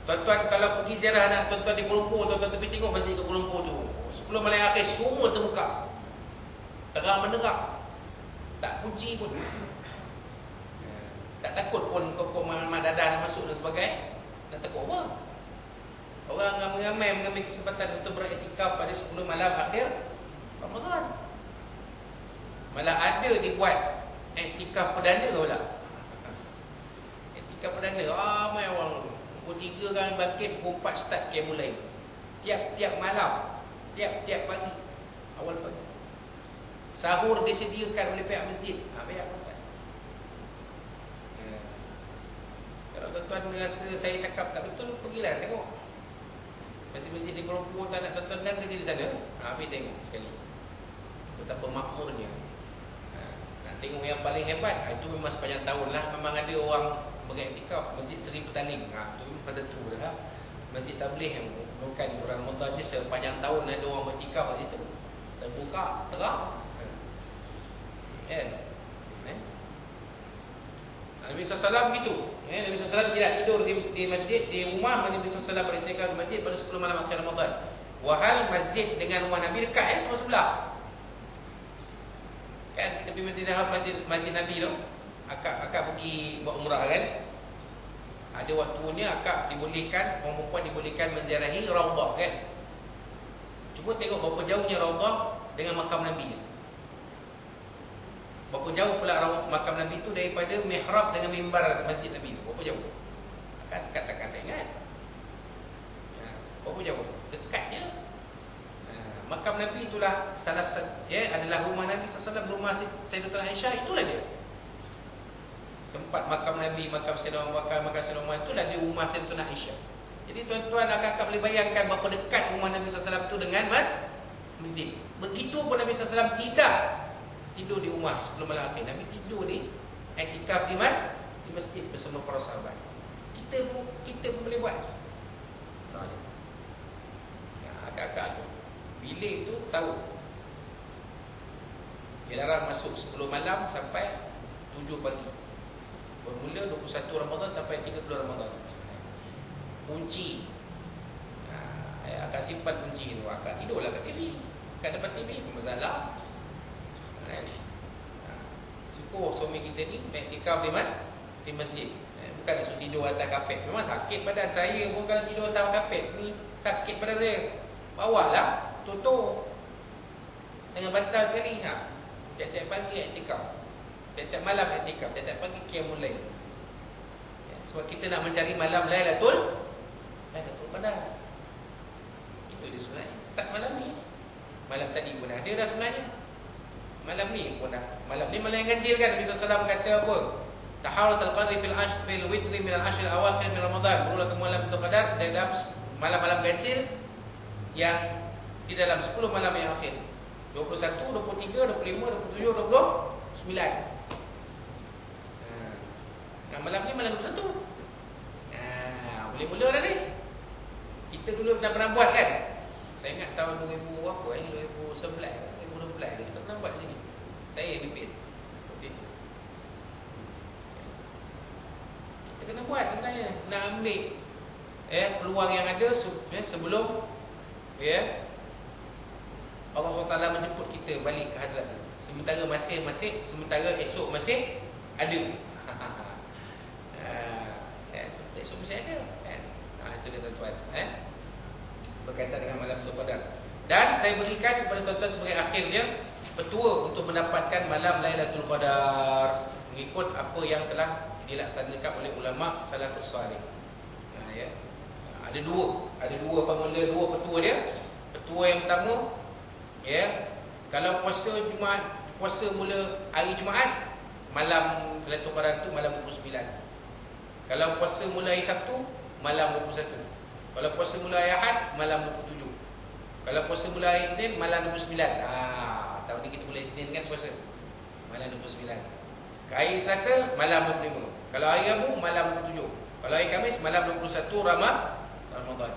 Tuan-tuan kalau pergi ziarah anak tuan-tuan di Kuala Lumpur, tuan-tuan pergi tengok masjid di Kuala Lumpur tu. Sebelum malam akhir semua terbuka. Terang menderang. Tak puji pun. Tak takut pun kau mak dadah nak masuk dan sebagainya. Nak takut apa? Orang ramai-ramai mengambil kesempatan untuk beriktikaf pada 10 malam akhir Ramadan. Malah ada dibuat iktikaf perdana pula. Iktikaf perdana ramai orang. Pukul 3 kan bangkit, pukul 4 start camp mulai. Tiap-tiap malam, tiap-tiap pagi, awal pagi. Sahur disediakan oleh pihak masjid. Pihak tuan-tuan. Kalau tuan-tuan rasa saya cakap tak betul, pergilah tengok. Masjid-masjid di Kuala Lumpur tak nak tuan-tuan dan kerja di sana. Pergi tengok sekali. Betapa makmurnya. Nak tengok yang paling hebat, itu memang sepanjang tahun lah. Memang ada orang beriktikaf. Masjid Seri Petaling. Itu memang pada tu dah. Masjid Tabligh yang bukan bulan Ramadan je, sepanjang tahun ada orang beriktikaf kat situ. Terbuka, terang. Kan? Nabi SAW begitu. Nabi SAW tidak tidur di masjid, di rumah. Nabi SAW beriktikaf di masjid pada 10 malam akhir Ramadan. Wahal masjid dengan rumah Nabi dekat semua sebelah. Kan tepi masjid Nabi tu, akak pergi buat umrah kan. Ada waktunya akak dibolehkan, orang perempuan dibolehkan menziarahi Raudhah kan. Cuba tengok berapa jauhnya Raudhah dengan makam Nabi. Berapa jauh pula makam Nabi itu daripada mihrab dengan mimbar masjid Nabi itu? Berapa jauh? Katakan tak ingat. Berapa jauh? Dekatnya. Makam Nabi itulah salah satu, adalah rumah Nabi SAW, rumah Sayyidatina Aisyah, itulah dia. Tempat makam Nabi, makam Sayyidina Abu Bakar, makam Sayyidina Umar, itulah dia rumah Sayyidatina Aisyah. Jadi tuan-tuan akan boleh bayangkan berapa dekat rumah Nabi SAW itu dengan masjid. Begitu pun Nabi SAW tidak tidur di rumah sebelum malam akhir. Nabi tidur di iktikaf di masjid bersama para sahabat. Kita pun boleh buat. Akak-akak tu bilik tu tahu. Dilarang masuk 10 malam sampai 7 pagi. Bermula 21 Ramadan sampai 30 Ramadan. Kunci. Akak simpan kunci tu. Akak tidurlah kat TV. Kat depan TV pun masalah. Syukur suami kita ni iktikaf di masjid. Bukan nak suruh tidur atas kapet. Memang sakit badan saya pun kalau tidur atas kapet ni sakit badan saya. Bawalah, tutup dengan bantal sekali. Tiap-tiap pagi iktikaf, tiap-tiap malam iktikaf, tiap-tiap pagi qiyamul lail. Sebab kita nak mencari malam Lailatul Qadar. Itu dia sebenarnya. Start malam ni. Malam tadi pun ada dah sebenarnya. Malam ni pun dah. Malam ni malam yang ganjil kan. Nabi SAW kata apa? Tahawulatul qadri fil witri min al-ashr al-awakhir min Ramadan. Berulang ke malam Lailatul Qadar dalam malam-malam ganjil yang di dalam 10 malam yang akhir. 21, 23, 25, 27, 29. Malam ni malam 21. Boleh mula dah ni. Kita dulu pernah buat kan. Saya ingat tahun 2000 apa 2011, 2012 kita pernah buat di sini. Saya yang pimpin. Kita kena buat sebenarnya. Nak ambil peluang yang ada sebelum Allah SWT menjemput kita balik ke hadrat. Sementara sementara esok masih ada. Esok masih ada kan? Itu dia tuan-tuan. Berkaitan dengan malam Lailatul Qadar. Dan saya berikan kepada tuan-tuan sebagai akhirnya petua untuk mendapatkan malam Lailatul Qadar mengikut apa yang telah dilaksanakan oleh ulama salafus salih. Ada dua formula, dua petua dia. Petua yang pertama, kalau puasa mula hari Jumaat, malam Lailatul Qadar itu malam 29. Kalau puasa mula hari Sabtu, malam 21. Kalau puasa mula hari Ahad, malam 27. Kalau puasa mula hari Isnin, malam 29. Tahun ni kita mulai Isnin kan puasa, malam 29. Hari Selasa, malam 25. Kalau hari Rabu, malam 27. Kalau hari Khamis, malam 21 Ramadan.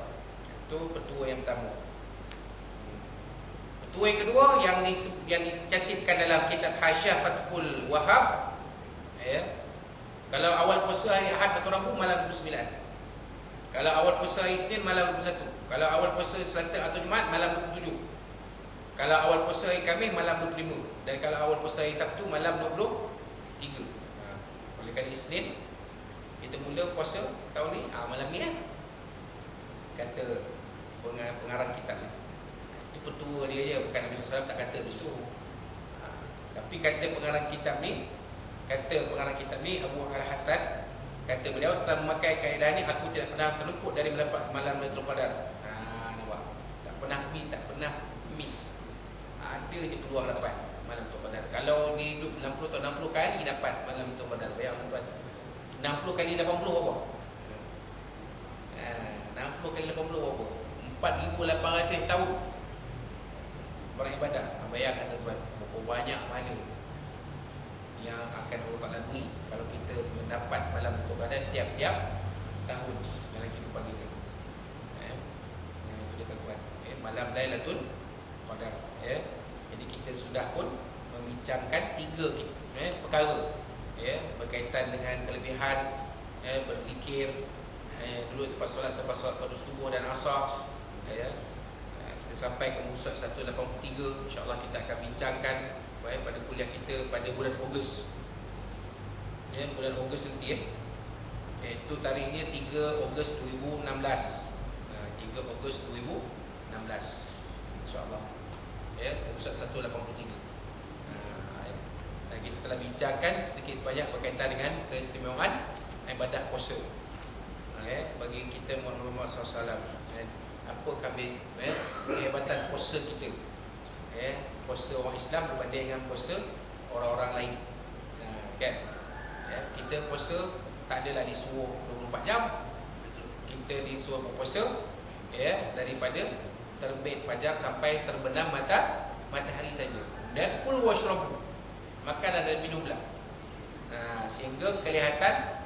Itu petua yang pertama. Petua yang kedua yang dicantikkan dalam kitab Hasyiah Fathul Wahhab. Kalau awal puasa hari Ahad atau Rabu, malam 29. Kalau awal puasa hari Isnin malam 21. Kalau awal puasa Selasa atau Jumaat malam 27. Kalau awal puasa hari Khamis malam 25. Dan kalau awal puasa hari Sabtu malam 23. Oleh kerana Isnin kita mula puasa tahun ni malam ni kan. Kata pengarang kitab ni. Itu petua dia je, bukan Nabi SAW tak kata begitu. Tapi kata pengarang kitab ni, Abu Al-Hasan, kata beliau, setelah memakai kaedah ni aku tidak pernah terluput dari mendapat malam Lailatul Qadar. Nampak? Tak pernah miss. Ada je peluang dapat malam Lailatul Qadar. Kalau dia hidup 60 atau 60 kali dapat malam Lailatul Qadar. Bayang tuan. 60 kali 80 apa? 60 kali 80 apa? 4,800 tahun beribadah. Bayangkan tuan, berapa banyak pahala yang akan Allah Ta'ala beri kalau kita mendapat malam Lailatul Qadar tiap-tiap tahun dalam kehidupan kita. Itu dia tuan. Malam Lailatul Qadar. Jadi kita sudah pun membincangkan 3 perkara berkaitan dengan kelebihan berzikir. Dulu lepas solat selepas solat fardu subuh dan asar. Kita sampai ke muka 183. InsyaAllah kita akan bincangkan pada kuliah kita pada bulan Ogos. Bulan Ogos nanti itu tarikhnya 3 Ogos 2016. 3 Ogos 2016 InsyaAllah. Muka 183. Kita telah bincangkan sedikit sebanyak berkaitan dengan keistimewaan ibadah puasa bagi kita Muhammad SAW. Apakah kehebatan puasa kita, puasa orang Islam berbanding dengan puasa orang-orang lain. Kan? Kita puasa tak adalah disuruh 24 jam. Kita disuruh berpuasa daripada terbit fajar sampai terbenam matahari saja. Dan kul washrabu, makan dan minumlah, sehingga kelihatan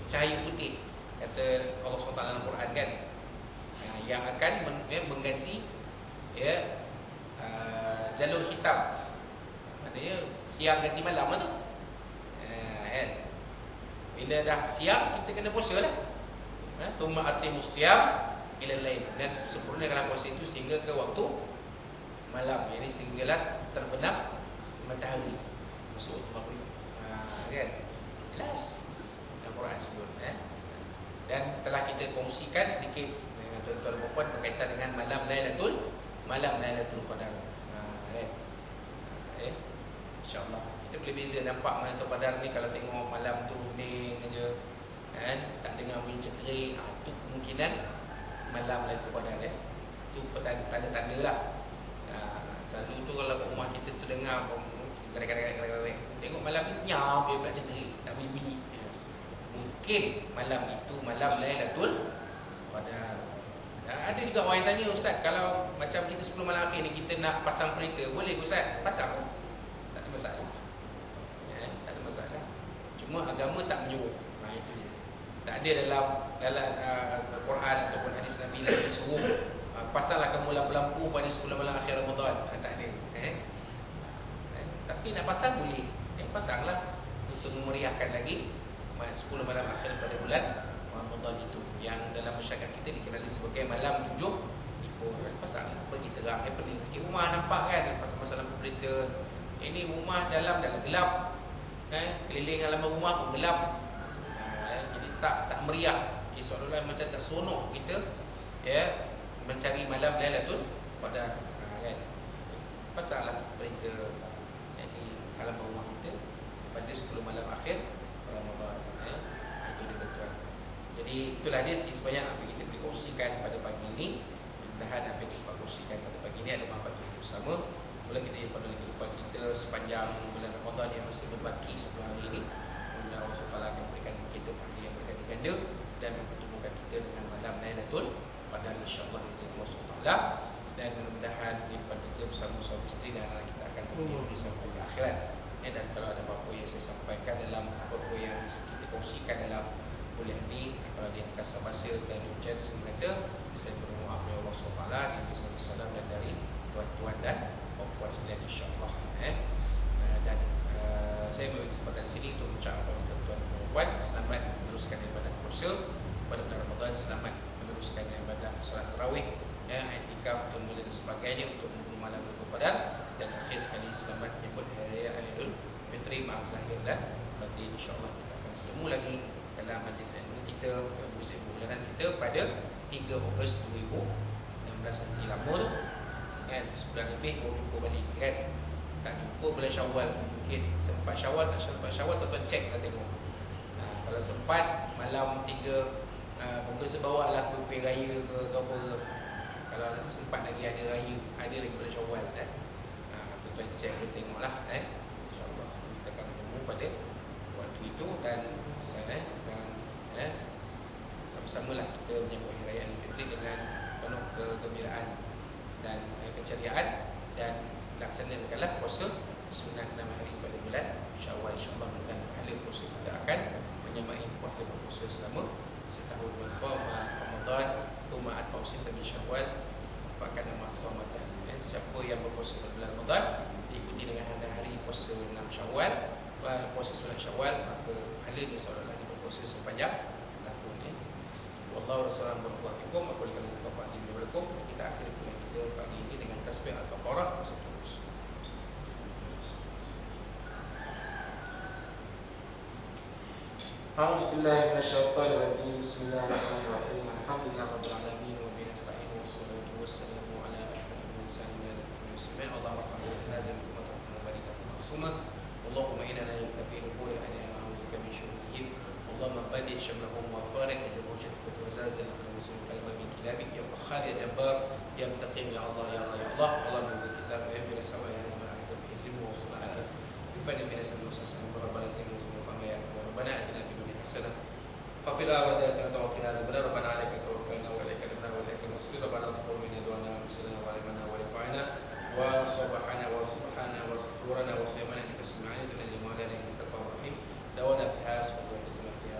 cahaya putih, kata Allah SWT dalam Quran kan, yang akan mengganti jalur hitam. Maksudnya siang ganti malam lah tu. Bila dah siang kita kena puasa lah. Tumma atimus siyam ila lail, dan sempurnakanlah puasa itu sehingga ke waktu malam, jadi sehinggalah terbenam matahari, masuk waktu maghrib. Kan? Jelas dalam Quran sebut. Dan telah kita kongsikan sedikit dengan tuan-tuan dan puan berkaitan dengan malam Lailatul Qadar. InsyaAllah kita boleh beza nampak malam Lailatul Qadar ni. Kalau tengok malam tu ni aja, tak dengar bunyi cekrik, itu kemungkinan malam Lailatul Qadar. Itu tanda-tanda lah. Selalu tu kalau kat rumah kita tu dengar kadang-kadang tengok malam ni senyap dia pula cekrik, tak bunyi-bunyi. Mungkin malam itu malam Lailatul Qadar. Ada juga orang yang tanya, Ustaz, kalau macam kita 10 malam akhir ni kita nak pasang berita, boleh ke Ustaz? Pasang. Tak ada masalah. Tak ada masalah. Cuma agama tak menyuruh. Itu je. Tak ada dalam Al-Quran ataupun hadis Nabi yang disuruh pasanglah kamu lampu-lampu pada 10 malam akhir Ramadan. Tak ada. Tapi nak pasang boleh. Pasanglah untuk memeriahkan lagi 10 malam akhir pada bulan Ramadan itu, yang dalam masyarakat kita dikenali sebagai malam 7 Ipoh. Pasanglah bagi terang, happening sikit. Rumah nampak kan pasal lampu berita. Ini rumah dalam gelap. Keliling halaman rumah pun gelap. Jadi tak meriah. Seolah-olah macam tak seronok kita mencari malam Lailatul Qadar. Kan? Pasanglah berita di halaman rumah kita pada 10 malam akhir Ramadan. Itu dia tuan. Jadi itulah dia sikit sebanyak apa kita boleh kongsikan pada pagi ini. Mudah-mudahan apa yang kita kongsikan pada pagi ini ada manfaat kita bersama. Mula kita pada kehidupan kita sepanjang bulan Ramadan yang masih berbaki 10 hari ini. Mudah-mudahan Allah SWT akan berikan kita pahala yang berganda-ganda dan mempertemukan kita dengan malam Lailatul Qadar insya-Allah Allah SWT. Dan mudah-mudahan kehidupan kita bersama suami isteri dan anak kita akan berjaya sampai ke akhirat. Dan kalau ada apa-apa yang saya sampaikan dalam apa-apa yang kita kongsikan dalam kuliah ini, kalau dia kasar bahasa dan ujian sengaja, saya berdoa kepada Allah SWT dari salam dan dari tuan-tuan dan puan-puan sekalian insya-Allah. Dan saya mengambil kesempatan di sini untuk mengucapkan kepada tuan-tuan dan puan selamat meneruskan ibadah puasa pada bulan Ramadan, selamat tarawih, i'tikaf, kemudian dan sebagainya untuk menunggu malam Qadar. Dan akhir sekali selamat menyambut Hari Raya Aidil Fitri, maaf zahir dan batin. InsyaAllah kita akan bertemu lagi dalam majlis ilmu kita, musim bulanan kita pada 3 Ogos 2016 nanti. Lama tu kan, sebulan lebih baru jumpa balik kan. Tak jumpa bulan Syawal, mungkin sempat Syawal, tak sempat Syawal, tuan-tuan cek dan tengok. Kalau sempat malam 3 Ogos bawa lah kuih raya ke apa. Kalau sempat lagi ada raya, ada lagi bulan Syawal kan. Tuan-tuan cek dan tengoklah InsyaAllah kita akan bertemu pada waktu itu. Dan saya dan sama-samalah kita menyambut Hari Raya Aidil Fitri dengan penuh kegembiraan dan keceriaan, dan laksanakanlah puasa sunat 6 hari pada bulan Syawal. InsyaAllah dengan pahala puasa kita akan menyamai pahala puasa selama setahun. Wasoma Ramadan tuma at-tausin min Syawal pakai nama Ramadan. Siapa yang berpuasa pada bulan Ramadan diikuti dengan hari puasa 6 Syawal, puasa sunat Syawal, maka pahala dia seolah-olah dia berpuasa sepanjang tahun ni. Wallahu a'lam bishawab. Aku akan beritahu azim dariku. Kita akhiri kuliah kita pagi ini dengan tasbih al-Baqarah seterus. A'udzubillahi minasyaitonir rajim. Bismillahirrahmanirrahim. Alhamdulillahirabbil alamin wa bihi nasta'in wassalatu wassalamu ala asyrafil mursalin muslimin. Allahumma qul lazim wa barik ma'suma. Allahumma inna na'udzu fi nufuri an na'udzu min syururihim. اللهم بدل شملهم وفارق جموجة وزلزل قوسهم كلمة من كلابك يا قهار يا جبار يا منتقم يا الله يا الله يا الله. اللهم انزل الكتاب ويهمنا سواء هزم الاحزاب يهزمه وصنع له بفن من اسم وسلم ربنا زين وزين يا ربنا اتنا في الدنيا حسنه وفي الاخره حسنه وقنا عذاب النار. ربنا عليك توكلنا واليك نبنا واليك نصير. ربنا اغفر لنا دعانا وسلنا وعلمنا ورفعنا وصبحنا وصبحنا وصفورنا وصيامنا انك سمعنا لنا مولانا انك الغفور الرحيم. دعونا فيها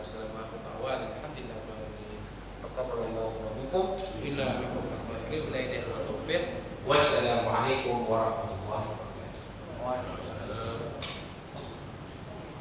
السلام عليكم الحمد لله رب العالمين. تقبل الله منكم إنا منكم الخير. والسلام عليكم ورحمة الله وبركاته.